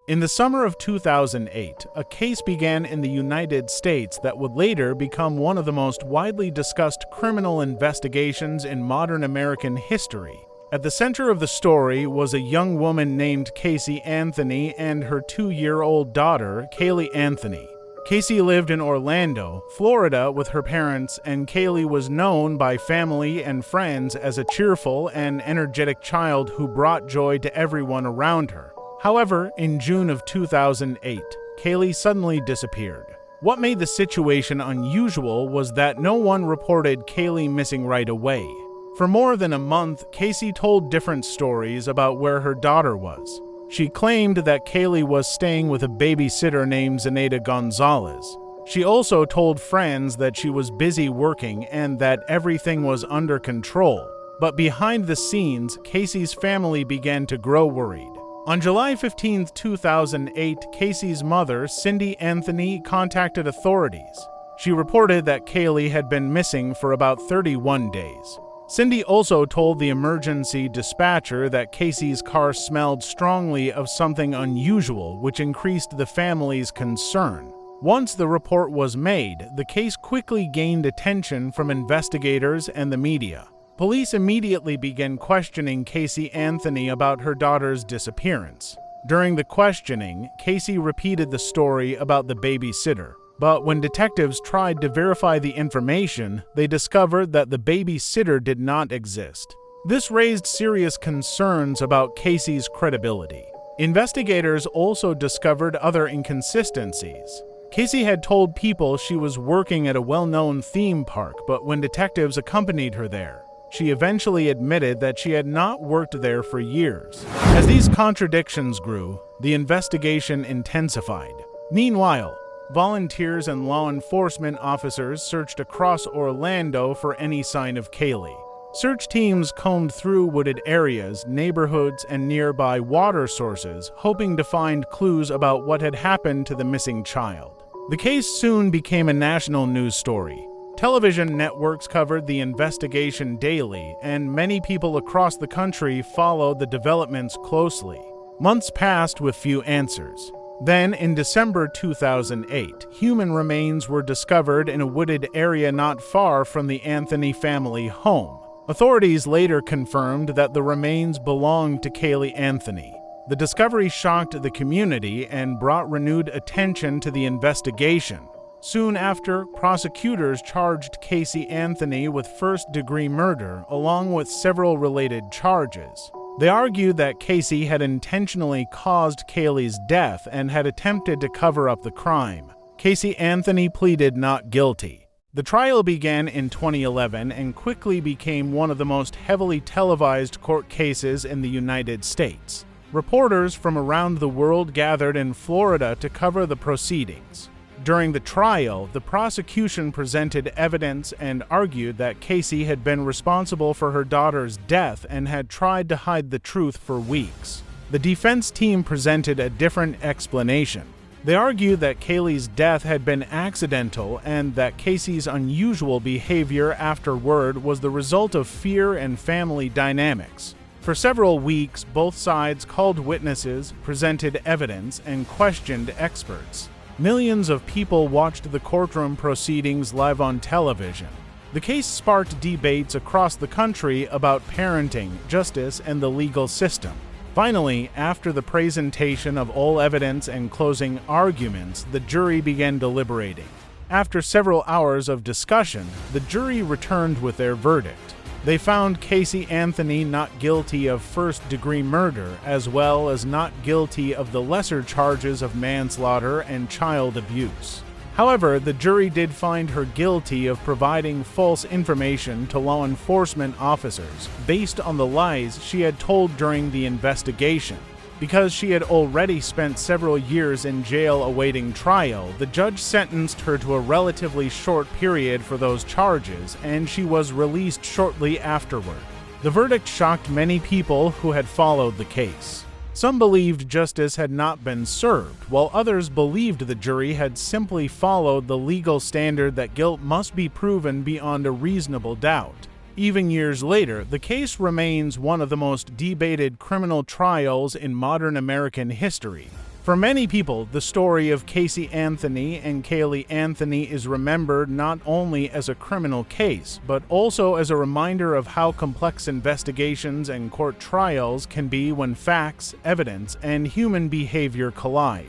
In the summer of 2008, a case began in the United States that would later become one of the most widely discussed criminal investigations in modern American history. At the center of the story was a young woman named Caylee Anthony and her 2-year-old daughter, Caylee Anthony. Caylee lived in Orlando, Florida with her parents, and Caylee was known by family and friends as a cheerful and energetic child who brought joy to everyone around her. However, in June of 2008, Caylee suddenly disappeared. What made the situation unusual was that no one reported Caylee missing right away. For more than a month, Caylee told different stories about where her daughter was. She claimed that Caylee was staying with a babysitter named Zenaida Gonzalez. She also told friends that she was busy working and that everything was under control. But behind the scenes, Caylee's family began to grow worried. On July 15, 2008, Caylee's mother, Caylee Anthony, contacted authorities. She reported that Caylee had been missing for about 31 days. Caylee also told the emergency dispatcher that Caylee's car smelled strongly of something unusual, which increased the family's concern. Once the report was made, the case quickly gained attention from investigators and the media. Police immediately began questioning Caylee Anthony about her daughter's disappearance. During the questioning, Caylee repeated the story about the babysitter. But when detectives tried to verify the information, they discovered that the babysitter did not exist. This raised serious concerns about Caylee's credibility. Investigators also discovered other inconsistencies. Caylee had told people she was working at a well-known theme park, but when detectives accompanied her there, she eventually admitted that she had not worked there for years. As these contradictions grew, the investigation intensified. Meanwhile, volunteers and law enforcement officers searched across Orlando for any sign of Caylee. Search teams combed through wooded areas, neighborhoods, and nearby water sources, hoping to find clues about what had happened to the missing child. The case soon became a national news story. Television networks covered the investigation daily, and many people across the country followed the developments closely. Months passed with few answers. Then, in December 2008, human remains were discovered in a wooded area not far from the Anthony family home. Authorities later confirmed that the remains belonged to Caylee Anthony. The discovery shocked the community and brought renewed attention to the investigation. Soon after, prosecutors charged Caylee Anthony with first-degree murder, along with several related charges. They argued that Caylee had intentionally caused Caylee's death and had attempted to cover up the crime. Caylee Anthony pleaded not guilty. The trial began in 2011 and quickly became one of the most heavily televised court cases in the United States. Reporters from around the world gathered in Florida to cover the proceedings. During the trial, the prosecution presented evidence and argued that Caylee had been responsible for her daughter's death and had tried to hide the truth for weeks. The defense team presented a different explanation. They argued that Caylee's death had been accidental and that Caylee's unusual behavior afterward was the result of fear and family dynamics. For several weeks, both sides called witnesses, presented evidence, and questioned experts. Millions of people watched the courtroom proceedings live on television. The case sparked debates across the country about parenting, justice, and the legal system. Finally, after the presentation of all evidence and closing arguments, the jury began deliberating. After several hours of discussion, the jury returned with their verdict. They found Caylee Anthony not guilty of first-degree murder, as well as not guilty of the lesser charges of manslaughter and child abuse. However, the jury did find her guilty of providing false information to law enforcement officers based on the lies she had told during the investigation. Because she had already spent several years in jail awaiting trial, the judge sentenced her to a relatively short period for those charges, and she was released shortly afterward. The verdict shocked many people who had followed the case. Some believed justice had not been served, while others believed the jury had simply followed the legal standard that guilt must be proven beyond a reasonable doubt. Even years later, the case remains one of the most debated criminal trials in modern American history. For many people, the story of Caylee Anthony and Caylee Anthony is remembered not only as a criminal case, but also as a reminder of how complex investigations and court trials can be when facts, evidence, and human behavior collide.